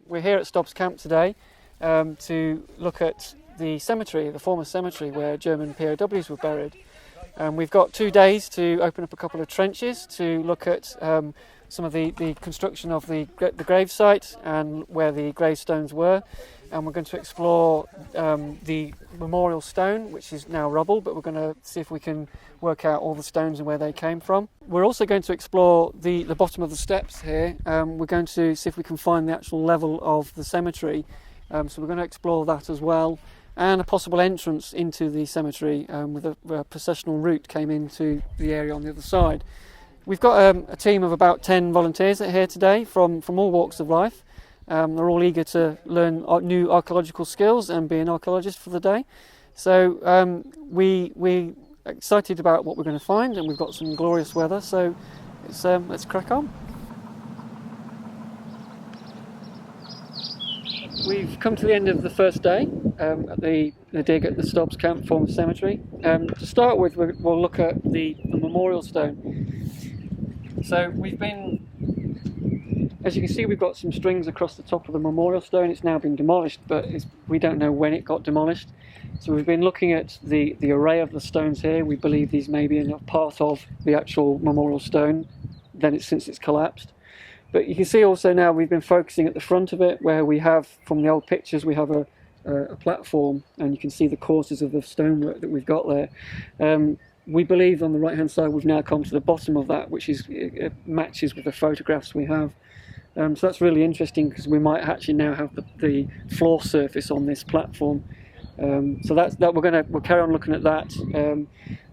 We're here at Stobs Camp today to look at the cemetery, the former cemetery where German POWs were buried. We've got 2 days to open up a couple of trenches to look at some of the construction of the grave site and where the gravestones were. And we're going to explore the memorial stone, which is now rubble, but we're going to see if we can work out all the stones and where they came from. We're also going to explore the bottom of the steps here. We're going to see if we can find the actual level of the cemetery. So we're going to explore that as well, and a possible entrance into the cemetery with a processional route came into the area on the other side. We've got a team of about 10 volunteers that are here today from all walks of life. They're all eager to learn new archaeological skills and be an archaeologist for the day. So we're excited about what we're going to find, and we've got some glorious weather, so let's crack on. We've come to the end of the first day at the dig at the Stobs Camp former cemetery. To start with, we'll look at the memorial stone. So we've been, as you can see, we've got some strings across the top of the memorial stone. It's now been demolished, but we don't know when it got demolished. So we've been looking at the array of the stones here. We believe these may be a part of the actual memorial stone, since it's collapsed. But you can see also now we've been focusing at the front of it, where we have, from the old pictures, we have a platform, and you can see the courses of the stonework that we've got there. We believe on the right hand side we've now come to the bottom of that, which matches with the photographs we have. So that's really interesting, because we might actually now have the floor surface on this platform. So we'll carry on looking at that.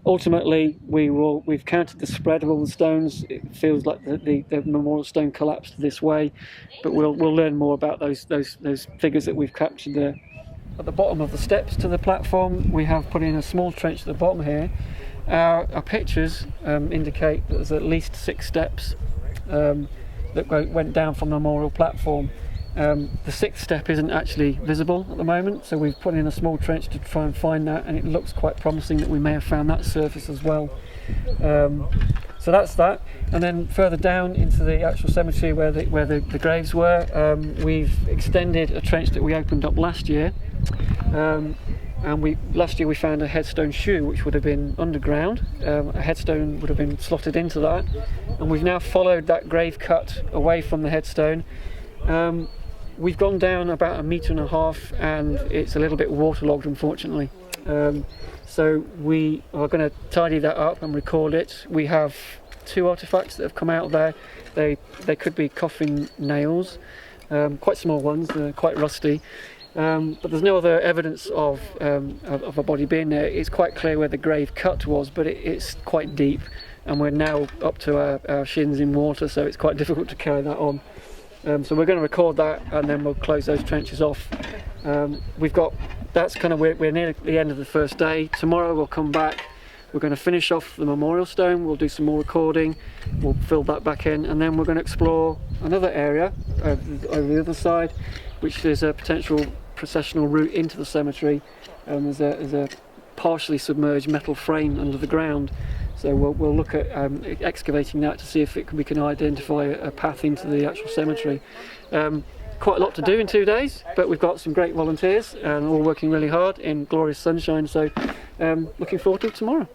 Ultimately, we've counted the spread of all the stones. It feels like the memorial stone collapsed this way, but we'll learn more about those figures that we've captured there. At the bottom of the steps to the platform, we have put in a small trench at the bottom here. Our pictures indicate that there's at least 6 steps that went down from the memorial platform. The 6th step isn't actually visible at the moment, so we've put in a small trench to try and find that, and it looks quite promising that we may have found that surface as well. So that's that. And then further down into the actual cemetery where the graves were, we've extended a trench that we opened up last year. Last year we found a headstone shoe which would have been underground. A headstone would have been slotted into that, and we've now followed that grave cut away from the headstone. We've gone down about 1.5 meters, and it's a little bit waterlogged, unfortunately. So we are going to tidy that up and record it. We have 2 artefacts that have come out there. They could be coffin nails, quite small ones, quite rusty. But there's no other evidence of a body being there. It's quite clear where the grave cut was, but it's quite deep, and we're now up to our shins in water, so it's quite difficult to carry that on. So we're going to record that, and then we'll close those trenches off. We're near the end of the first day. Tomorrow we'll come back. We're going to finish off the memorial stone. We'll do some more recording. We'll fill that back in, and then we're going to explore another area over the other side, which is a potential processional route into the cemetery. There's a partially submerged metal frame under the ground. So we'll look at excavating that to see if we can identify a path into the actual cemetery. Quite a lot to do in 2 days, but we've got some great volunteers and all working really hard in glorious sunshine. So looking forward to it tomorrow.